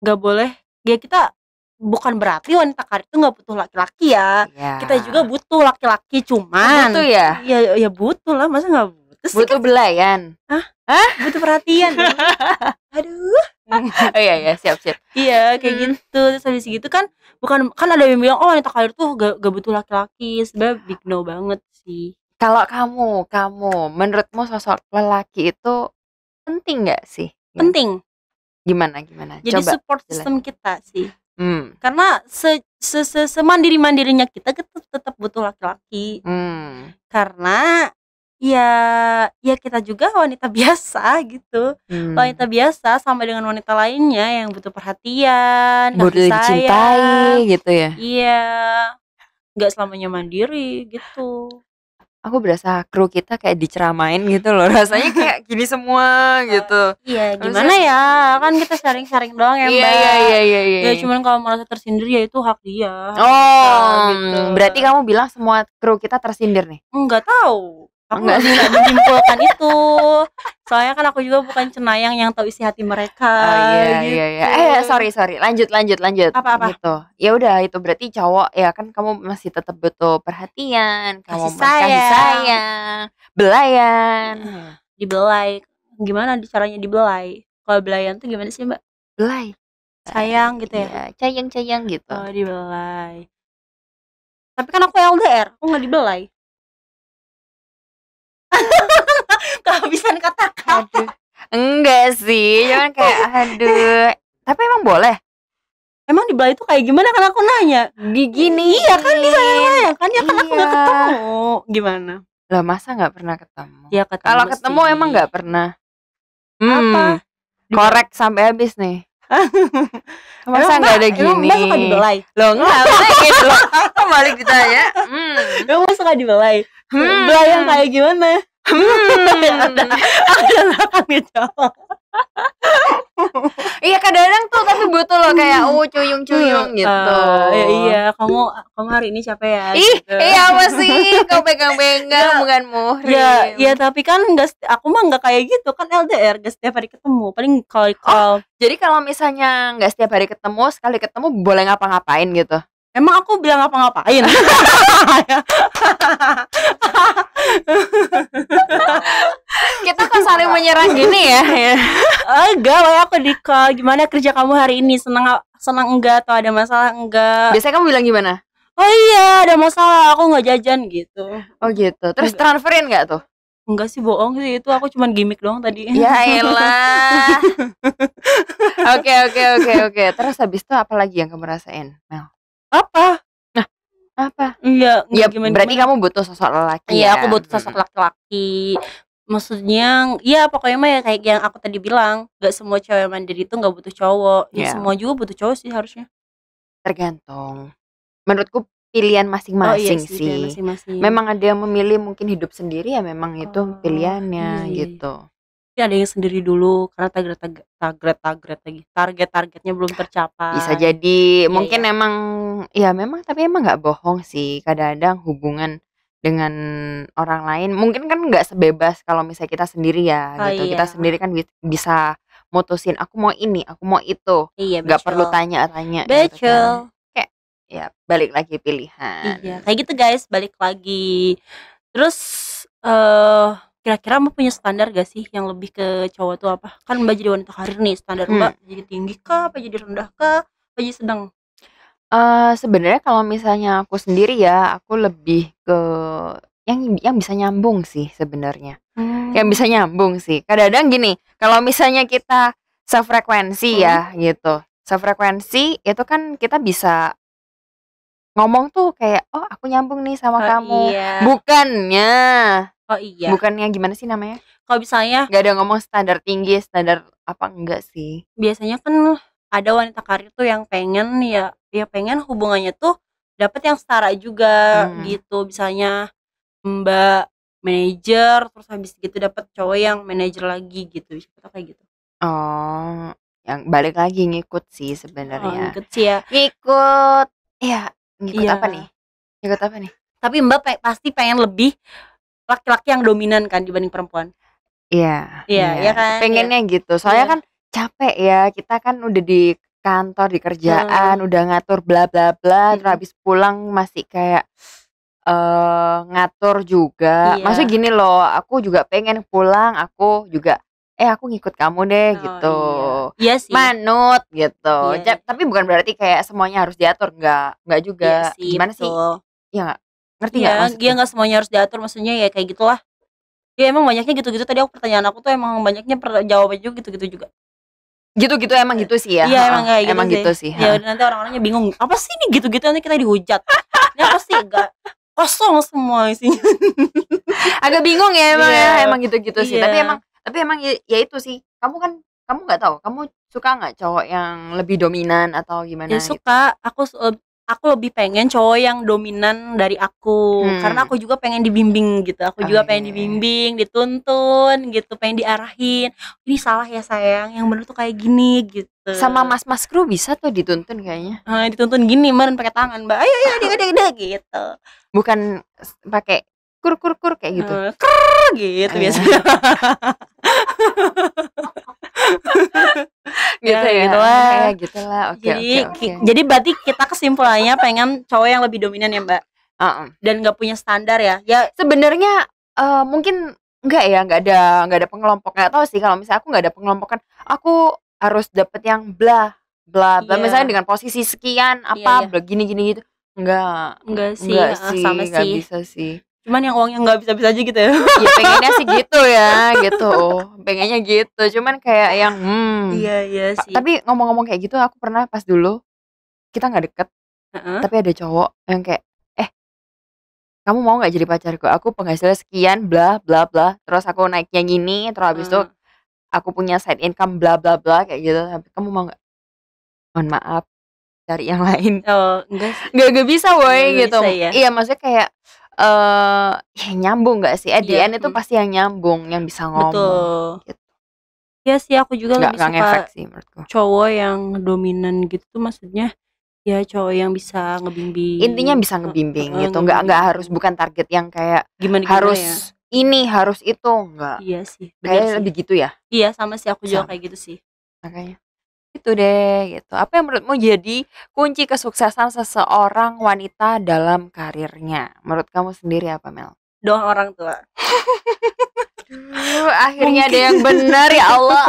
nggak boleh. Ya kita bukan berarti wanita karir itu nggak butuh laki-laki ya. Kita juga butuh laki-laki, cuman butuh ya? Ya butuh lah, masa nggak butuh sih? Butuh belayan. Butuh perhatian. Aduh. Iya, siap. Iya, kayak gitu. Terus habis gitu kan ada yang bilang wanita karir tuh gak butuh laki-laki. Sebenarnya big no banget sih. Kalau kamu menurutmu sosok lelaki itu penting nggak sih? Penting. Gimana? Jadi coba support system kita sih. Karena semandiri-mandirinya kita tetap butuh laki-laki. Karena ya kita juga wanita biasa gitu. Wanita biasa sama dengan wanita lainnya yang butuh perhatian, butuh kasih dicintai sayang. gitu ya. Iya, nggak selamanya mandiri gitu. Aku berasa kru kita kayak diceramain gitu loh, rasanya kayak gini semua gitu. Iya, gimana ya, kan kita sharing-sharing doang ya Mbak. Iya. Ya cuman kalau merasa tersindir ya itu hak dia. Gitu. Berarti kamu bilang semua kru kita tersindir nih? Enggak tahu. Aku nggak bisa menyimpulkan itu. Soalnya kan aku juga bukan cenayang yang tahu isi hati mereka. Iya. Sorry. Lanjut. Apa? Gitu. Ya udah, itu berarti cowok ya kan, kamu masih tetap butuh perhatian, kamu kasih sayang, belayan. Dibelai. Gimana caranya dibelai? Kalau belayan tuh gimana sih Mbak? Belai. Sayang gitu ya? Sayang gitu. Oh, dibelai. Tapi kan aku LDR, aku nggak dibelai. Kehabisan kata-kata. Enggak sih, cuman kayak aduh. Tapi emang boleh? Emang dibelai itu kayak gimana, kan aku nanya. Gini. Iya kan, disayang-sayang kan, ya kan aku gak ketemu. Gimana? Lah masa gak pernah ketemu? Ya ketemu. Kalau ketemu sih. Emang gak pernah? Apa? Korek sampai habis nih. Masa gak ada gini? Emang Mbak suka dibelai? Loh enggak, gitu loh. Kok balik ditanya? Emang Mbak suka dibelai? Belai yang kayak gimana? Ada kan ngejawab. Iya, kadang-kadang tuh tapi butuh loh kayak cuyung-cuyung gitu. Iya, kamu hari ini capek ya? Gitu. Iya apa sih? Kau pegang-pegang bukan muhrim. Ya tapi kan aku mah nggak kayak gitu kan, LDR gak setiap hari ketemu. Paling kalau jadi kalau misalnya nggak setiap hari ketemu, sekali ketemu boleh ngapa-ngapain gitu. Emang aku bilang ngapa-ngapain? Kita kan saling menyerang gini ya. Enggak, aku di call. Gimana kerja kamu hari ini? Senang enggak, atau ada masalah enggak? Biasanya kamu bilang gimana? Oh iya, ada masalah, aku nggak jajan gitu. Oh gitu. Terus transferin nggak tuh? Enggak sih, bohong sih, itu aku cuman gimmick doang tadi. Ya elah. Oke. Terus habis itu apa lagi yang kamu rasain, Mel? Apa? Iya, berarti kamu butuh sosok lelaki. Iya, aku butuh sosok laki-laki. Maksudnya, ya pokoknya mah ya kayak yang aku tadi bilang, gak semua cewek mandiri itu gak butuh cowok. Ya semua juga butuh cowok sih harusnya. Tergantung. Menurutku pilihan masing-masing sih. Masing-masing. Memang ada yang memilih mungkin hidup sendiri, ya memang itu pilihannya gitu. Ada yang sendiri dulu karena targetnya belum tercapai. Bisa jadi mungkin emang tapi emang nggak bohong sih, kadang-kadang hubungan dengan orang lain mungkin kan nggak sebebas kalau misalnya kita sendiri ya gitu. Kita sendiri kan bisa mutusin aku mau ini, aku mau itu, nggak perlu tanya-tanya. Betul. Kayak ya balik lagi pilihan. Iya kayak gitu guys, balik lagi. Terus kira-kira Mbak punya standar gak sih yang lebih ke cowok tuh apa? Kan Mbak jadi wanita karir nih, standar Mbak jadi tinggi kah, apa jadi rendah kah, apa jadi sedang? Sebenarnya kalau misalnya aku sendiri ya, aku lebih ke yang bisa nyambung sih sebenarnya. Yang bisa nyambung sih. Kadang-kadang gini, kalau misalnya kita sefrekuensi ya gitu. Sefrekuensi itu kan kita bisa ngomong tuh kayak, oh aku nyambung nih sama kamu. Iya. Bukannya Bukannya gimana sih namanya? Kalau misalnya gak ada ngomong standar tinggi, standar apa enggak sih. Biasanya kan ada wanita karir tuh yang pengen pengen hubungannya tuh dapat yang setara juga gitu. Misalnya Mbak manajer, terus habis gitu dapat cowok yang manajer lagi gitu. Siapa kayak gitu. Oh, yang balik lagi ngikut sih sebenarnya. Ngikut sih ya. Ngikut apa nih? Ngikut apa nih? Tapi Mbak pasti pengen lebih laki-laki yang dominan kan dibanding perempuan. Iya kan. Pengennya gitu. Soalnya kan capek ya. Kita kan udah di kantor, di kerjaan, udah ngatur bla bla bla, terus habis pulang masih kayak ngatur juga. Maksudnya gini loh, aku juga pengen pulang, aku juga aku ngikut kamu deh gitu. Iya sih. Manut gitu. Tapi bukan berarti kayak semuanya harus diatur, enggak juga. Iya sih, gimana betul. sih? Ya ngerti nggak maksudnya? Iya, nggak semuanya harus diatur, maksudnya ya kayak gitulah. Ya emang banyaknya gitu-gitu. Tadi pertanyaan aku tuh emang banyaknya jawabannya juga gitu-gitu juga. Gitu-gitu emang gitu sih ya. Iya emang kayak gitu sih. Ya nanti orang-orangnya bingung, apa sih ini gitu-gitu, nanti kita dihujat. Ya pasti enggak. kosong semua isinya. Agak bingung ya emang Iya. ya, emang gitu-gitu sih. Iya. Tapi emang ya itu sih. Kamu nggak tahu, kamu suka nggak cowok yang lebih dominan atau gimana Ya gitu? suka, aku lebih pengen cowok yang dominan dari aku, karena aku juga pengen dibimbing gitu. Aku juga pengen dibimbing, dituntun gitu, pengen diarahin. Ini salah ya sayang, yang bener tuh kayak gini gitu. Sama mas-mas kru bisa tuh dituntun kayaknya. Dituntun gini meren pakai tangan, Mbak. Ayo adik gitu. Bukan pakai kur kayak gitu. Gitu biasanya. Gitu ya. Kayak gitulah. Oke. Jadi berarti kita kesimpulannya pengen cowok yang lebih dominan ya, Mbak. Dan nggak punya standar ya. Ya sebenarnya mungkin nggak ada pengelompok. Nggak tahu sih, kalau misalnya aku nggak ada pengelompokan, aku harus dapet yang bla misalnya dengan posisi sekian apa gini gitu. Enggak sih, sama nggak sih. bisa sih. Cuman yang uangnya nggak bisa-bisa aja gitu ya. Ya pengennya sih gitu ya, gitu. Pengennya gitu. Cuman kayak yang Iya sih. Tapi ngomong-ngomong kayak gitu, aku pernah pas dulu kita nggak deket, tapi ada cowok yang kayak, kamu mau nggak jadi pacarku? Aku penghasilannya sekian, bla bla bla. Terus aku naiknya gini, terus habis itu aku punya side income, bla bla bla kayak gitu. Kamu mau nggak? Mohon maaf, cari yang lain. Oh, enggak sih. Nggak bisa woy gitu. Bisa, ya? Iya, maksudnya kayak nyambung nggak sih? At the end itu pasti yang nyambung, yang bisa ngomong. Betul. Gitu. Ya sih, aku juga lebih suka ngefek sih menurutku. Cowok yang dominan gitu tuh, maksudnya ya cowok yang bisa ngebimbing. Intinya bisa ngebimbing gitu. Nggak harus, bukan target yang kayak gimana harus ya? Ini harus itu, enggak. Iya sih, kayak lebih gitu ya. Iya, sama sih, aku juga kayak gitu sih. Makanya itu deh gitu. Apa yang menurutmu jadi kunci kesuksesan seseorang wanita dalam karirnya? Menurut kamu sendiri apa, Mel? Doa orang tua. Akhirnya ada yang benar, ya Allah.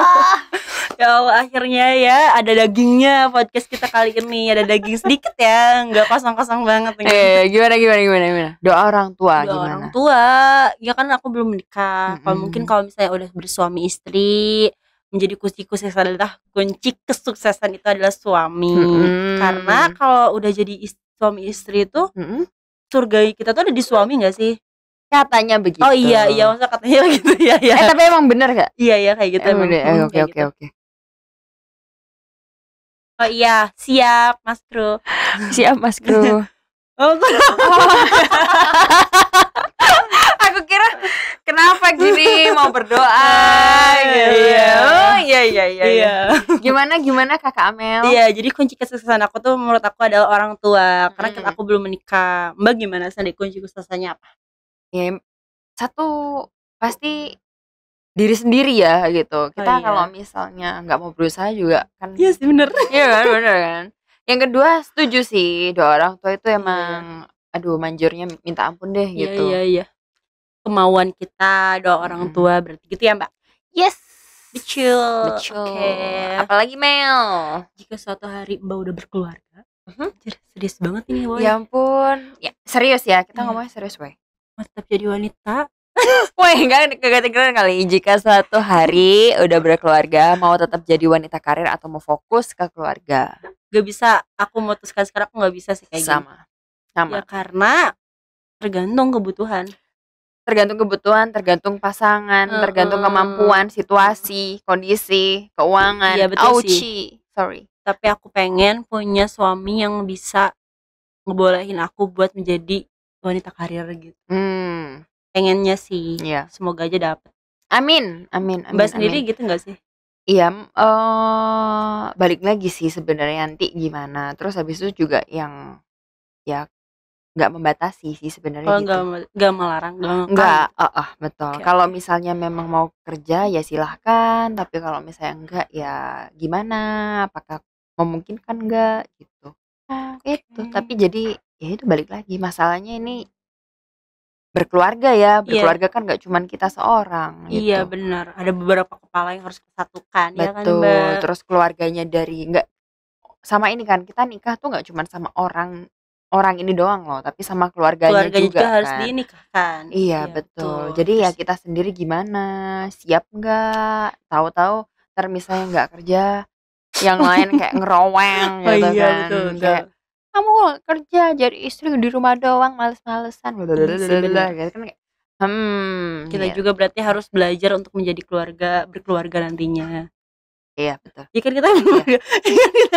Ya Allah, akhirnya ya ada dagingnya podcast kita kali ini. Ada daging sedikit ya, nggak kosong-kosong banget. Gimana? Doa orang tua. Doa gimana? Orang tua, ya kan aku belum menikah. Kalau misalnya udah bersuami istri, menjadi kunci kesuksesan itu adalah suami. Karena kalau udah jadi suami istri itu, surga kita tuh ada di suami nggak sih? Katanya begitu. Oh iya, masa katanya gitu ya. Tapi emang bener gak? Iya kayak gitu. Oke. Oh iya, siap Mas Kru. Oh, aku kira kenapa gini mau berdoa gitu. Iya. Gimana Kakak Amel? Iya, jadi kunci kesuksesan aku tuh menurut aku adalah orang tua. Karena aku belum menikah. Mbak gimana sih, kunci kesuksesannya apa? Ya, satu pasti diri sendiri ya gitu. Kita kalau misalnya nggak mau berusaha juga kan. Iya sih, bener. Iya kan, bener kan. Yang kedua, setuju sih, doa orang tua itu emang aduh manjurnya minta ampun deh gitu. Iya. Kemauan kita, doa orang tua, berarti gitu ya, Mbak? Yes. Betul. Okay. Apalagi Mel, jika suatu hari Mbak udah berkeluarga. Serius banget ini, woy. Ya ampun. Ya, serius ya, kita ngomongnya serius, woy. Tetap jadi wanita. Woy, enggak kedengeran kali. Jika suatu hari udah berkeluarga, mau tetap jadi wanita karir atau mau fokus ke keluarga? Gak bisa, aku memutuskan sekarang, aku gak bisa sih kayak sama. Ya karena tergantung kebutuhan, tergantung pasangan, tergantung kemampuan, situasi, kondisi, keuangan. Iya betul sih. Sorry. Tapi aku pengen punya suami yang bisa ngebolehin aku buat menjadi wanita karir gitu. Pengennya sih. Iya. Semoga aja dapet. Amin. Mbak sendiri gitu nggak sih? Iya. Balik lagi sih sebenarnya nanti gimana. Terus habis itu juga yang ya nggak membatasi sih sebenarnya gitu. Nggak melarang. Nggak. Betul. Kalau misalnya memang mau kerja ya silahkan. Tapi kalau misalnya enggak ya gimana? Apakah memungkinkan enggak gitu. Itu. Tapi jadi ya itu balik lagi. Masalahnya ini berkeluarga ya. Berkeluarga kan nggak cuman kita seorang. Iya gitu. benar. Ada beberapa kepala yang harus disatukan. Betul. Ya kan, Mbak? Terus keluarganya dari nggak sama ini kan, kita nikah tuh nggak cuman sama orang ini doang loh, tapi sama keluarganya juga kan. Harus dinikahkan. Iya betul. Jadi ya kita sendiri gimana, siap nggak? Tahu-tahu ntar misalnya nggak kerja, yang lain kayak ngeroweng gitu kan. Betul. Kayak kamu kerja jadi istri di rumah doang males-malesan gitu kan kayak kita juga berarti harus belajar untuk menjadi berkeluarga nantinya. Iya betul. Ya kan kita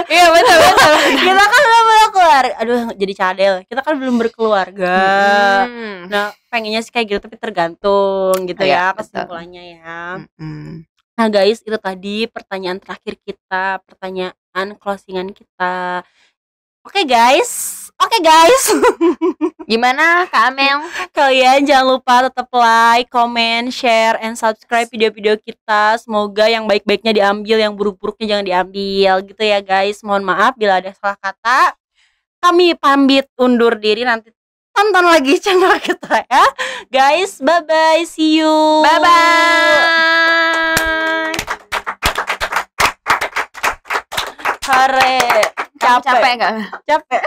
iya betul. Kita kan belum berkeluarga. Aduh jadi cadel. Kita kan belum berkeluarga. Nah pengennya sih kayak gitu tapi tergantung gitu ya kesimpulannya ya. Nah guys itu tadi pertanyaan terakhir kita, pertanyaan closingan kita. Oke guys. Gimana Kak Amel? Kalian jangan lupa tetap like, comment, share, and subscribe video-video kita. Semoga yang baik-baiknya diambil, yang buruk-buruknya jangan diambil gitu ya guys. Mohon maaf bila ada salah kata. Kami pamit undur diri, nanti tonton lagi channel kita ya. Guys, bye-bye, see you. Bye-bye. Hore. Capek gak? Capek.